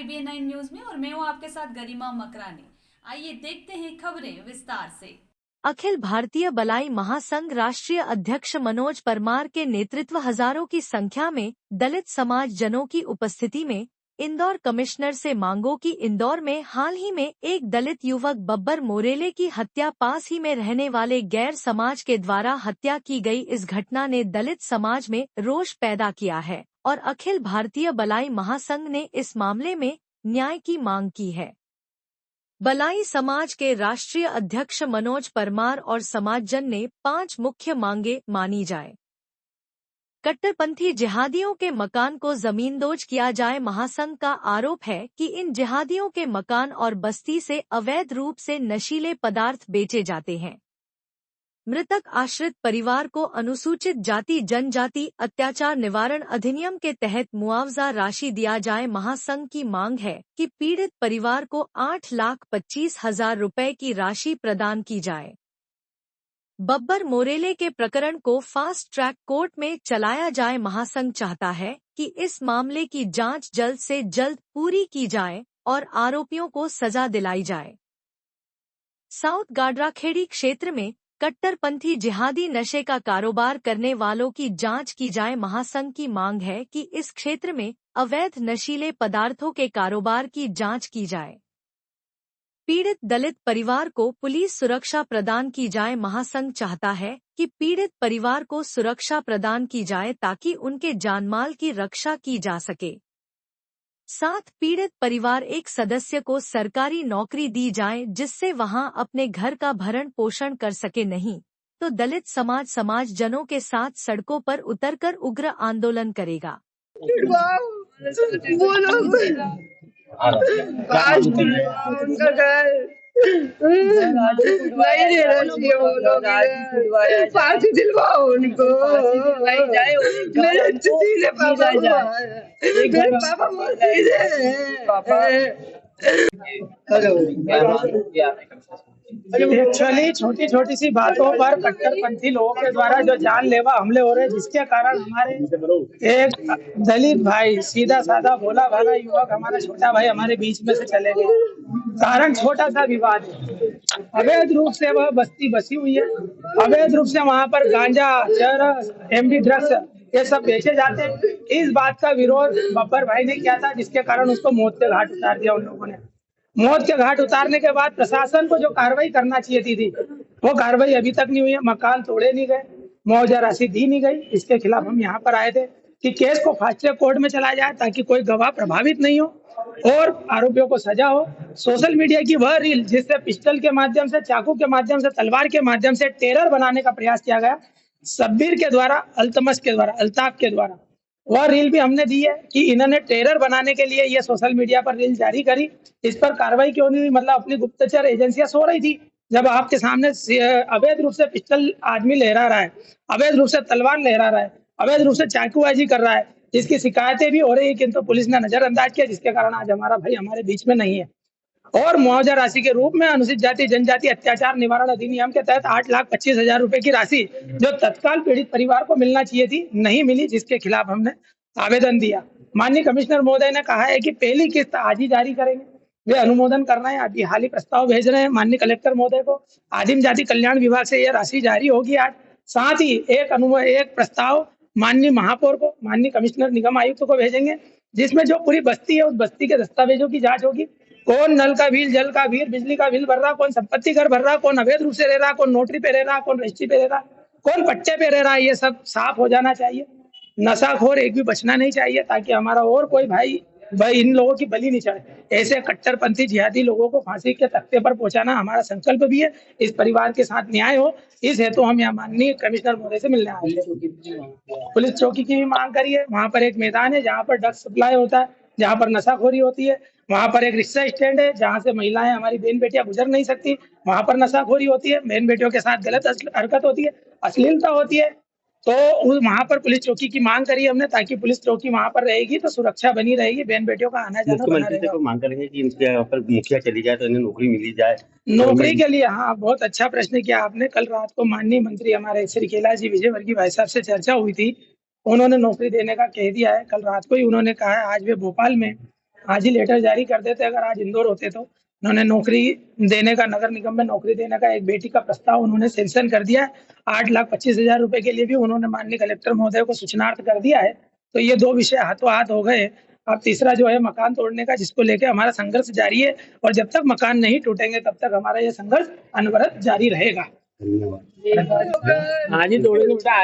IBN9 news में और मैं हूँ आपके साथ गरिमा मकरानी। आइए देखते हैं खबरें विस्तार से। अखिल भारतीय बलाई महासंघ राष्ट्रीय अध्यक्ष मनोज परमार के नेतृत्व हजारों की संख्या में दलित समाज जनों की उपस्थिति में इंदौर कमिश्नर से मांगो कि इंदौर में हाल ही में एक दलित युवक बब्बर मोरेले की हत्या पास ही में रहने वाले गैर समाज के द्वारा हत्या की गई। इस घटना ने दलित समाज में रोष पैदा किया है और अखिल भारतीय बलाई महासंघ ने इस मामले में न्याय की मांग की है। बलाई समाज के राष्ट्रीय अध्यक्ष मनोज परमार और समाजजन ने 5 मुख्य मांगे मानी जाए। कट्टरपंथी जिहादियों के मकान को जमींदोज किया जाए। महासंघ का आरोप है कि इन जिहादियों के मकान और बस्ती से अवैध रूप से नशीले पदार्थ बेचे जाते हैं। मृतक आश्रित परिवार को अनुसूचित जाति जनजाति अत्याचार निवारण अधिनियम के तहत मुआवजा राशि दिया जाए। महासंघ की मांग है कि पीड़ित परिवार को 8,25,000 रुपए की राशि प्रदान की जाए। बब्बर मोरेले के प्रकरण को फास्ट ट्रैक कोर्ट में चलाया जाए। महासंघ चाहता है कि इस मामले की जांच जल्द से जल्द पूरी की जाए और आरोपियों को सजा दिलाई जाए। साउथ गाडराखेड़ी क्षेत्र में कट्टरपंथी जिहादी नशे का कारोबार करने वालों की जांच की जाए। महासंघ की मांग है कि इस क्षेत्र में अवैध नशीले पदार्थों के कारोबार की जांच की जाए। पीड़ित दलित परिवार को पुलिस सुरक्षा प्रदान की जाए। महासंघ चाहता है कि पीड़ित परिवार को सुरक्षा प्रदान की जाए ताकि उनके जानमाल की रक्षा की जा सके। साथ पीड़ित परिवार एक सदस्य को सरकारी नौकरी दी जाए जिससे वहां अपने घर का भरण पोषण कर सके, नहीं तो दलित समाज जनों के साथ सड़कों पर उतरकर उग्र आंदोलन करेगा। वो लोग आज उनका घर नहीं रहना चाहिए। वो लोग फांसी दिलवाओ उनको। मेरे सीधे पापा मेरे पापा बहुत सीधे एक्चुअली छोटी छोटी सी बातों पर कट्टरपंथी लोगों के द्वारा जो जानलेवा हमले हो रहे हैं, जिसके कारण हमारे एक दलित भाई, सीधा साधा भोला भाला युवक, हमारा छोटा भाई हमारे बीच में से चले गए। कारण छोटा सा विवाद है। अवैध रूप से वह बस्ती बसी हुई है। अवैध रूप से वहां पर गांजा, चरस, MD ड्रग्स ये सब बेचे जाते हैं। इस बात का विरोध बब्बर भाई ने किया था, जिसके कारण उसको मौत के घाट उतार दिया उन लोगों ने। मौत के घाट उतारने के बाद प्रशासन को जो कार्रवाई करना चाहिए थी वो कार्रवाई अभी तक नहीं हुई है। मकान तोड़े नहीं गए, मुआवजा राशि दी नहीं गई। इसके खिलाफ हम यहाँ पर आए थे कि केस को फास्ट ट्रैक कोर्ट में चलाया जाए ताकि कोई गवाह प्रभावित नहीं हो और आरोपियों को सजा हो। सोशल मीडिया की वह रील जिससे पिस्टल के माध्यम से, चाकू के माध्यम से, तलवार के माध्यम से टेरर बनाने का प्रयास किया गया, शब्बीर के द्वारा, अल्तमश के द्वारा, अल्ताफ के द्वारा, वह रील भी हमने दी है कि इन्होंने टेरर बनाने के लिए ये सोशल मीडिया पर रील जारी करी। इस पर कार्रवाई क्यों नहीं हुई? मतलब अपनी गुप्तचर एजेंसियां सो रही थी जब आपके सामने अवैध रूप से पिस्टल आदमी लहरा रहा है, अवैध रूप से तलवार लहरा रहा है, अवैध रूप से चाकूबाजी कर रहा है, जिसकी शिकायतें भी हो रही है, किंतु पुलिस ने नजरअंदाज किया, जिसके कारण आज हमारा भाई हमारे बीच में नहीं है। और मुआवजा राशि के रूप में अनुसूचित जाति जनजाति अत्याचार निवारण अधिनियम के तहत 8,25,000 रुपए की राशि जो तत्काल पीड़ित परिवार को मिलना चाहिए थी, नहीं मिली, जिसके खिलाफ हमने आवेदन दिया। माननीय कमिश्नर महोदय ने कहा है कि पहली किस्त आज ही जारी करेंगे। वे अनुमोदन कर रहे हैं, अभी हाल ही प्रस्ताव भेज रहे हैं माननीय कलेक्टर महोदय को। आदिम जाति कल्याण विभाग से यह राशि जारी होगी आज। साथ ही एक प्रस्ताव माननीय महापौर को, माननीय कमिश्नर निगम आयुक्त को भेजेंगे, जिसमें जो पूरी बस्ती है उस बस्ती के दस्तावेजों की जांच होगी। कौन नल का बिल, जल का बिल, बिजली का बिल भर रहा, कौन संपत्ति कर भर रहा, कौन अवैध रूप से रह रहा, कौन नोटरी पे रह रहा, कौन रजिस्ट्री पे रह रहा, कौन पट्टे पे रह रहा, ये सब साफ हो जाना चाहिए। नशाखोर एक भी बचना नहीं चाहिए ताकि हमारा और कोई भाई इन लोगों की बलि नहीं चढ़े। ऐसे कट्टरपंथी जिहादी लोगों को फांसी के तख्ते पर पहुंचाना हमारा संकल्प भी है। इस परिवार के साथ न्याय हो, इस हेतु हम यहाँ माननीय कमिश्नर महोदय से मिलने आए हैं। पुलिस चौकी की भी मांग करी है। वहाँ पर एक मैदान है जहाँ पर ड्रग्स सप्लाई होता है, जहाँ पर नशाखोरी होती है। वहाँ पर एक रिक्शा स्टैंड है जहाँ से महिलाएं, हमारी बहन बेटियां गुजर नहीं सकती। वहाँ पर नशाखोरी होती है, बहन बेटियों के साथ गलत हरकत होती है, अश्लीलता होती है। तो वहाँ पर पुलिस चौकी की मांग करी हमने, ताकि पुलिस चौकी वहाँ पर रहेगी तो सुरक्षा बनी रहेगी, बहन बेटियों का आना जाना बना रहेगा। तो मांग करेंगे कि इनके यहाँ पर मुखिया चली जाए तो इन्हें नौकरी मिली जाए। नौकरी के लिए, हाँ, बहुत अच्छा प्रश्न किया आपने। कल रात को माननीय मंत्री हमारे श्री कैलाश जी विजयवर्गीय भाई साहब से चर्चा हुई थी। उन्होंने नौकरी देने का कह दिया है। कल रात को ही उन्होंने कहा है। आज वे भोपाल में आज ही लेटर जारी कर देते अगर आज इंदौर होते तो। उन्होंने नौकरी देने का, नगर निगम में नौकरी देने का एक बेटी का प्रस्ताव उन्होंने सैंक्शन कर दिया है। 8,25,000 रुपए के लिए भी उन्होंने माननीय कलेक्टर महोदय को सूचनार्थ कर दिया है। तो ये 2 विषय हाथों हाथ हो गए। अब तीसरा जो है मकान तोड़ने का, जिसको लेके हमारा संघर्ष जारी है और जब तक मकान नहीं टूटेंगे तब तक हमारा ये संघर्ष अनवरत जारी रहेगा। धन्यवाद। धन्यवाद। हाँ जी, तोड़ेंगे बेटा।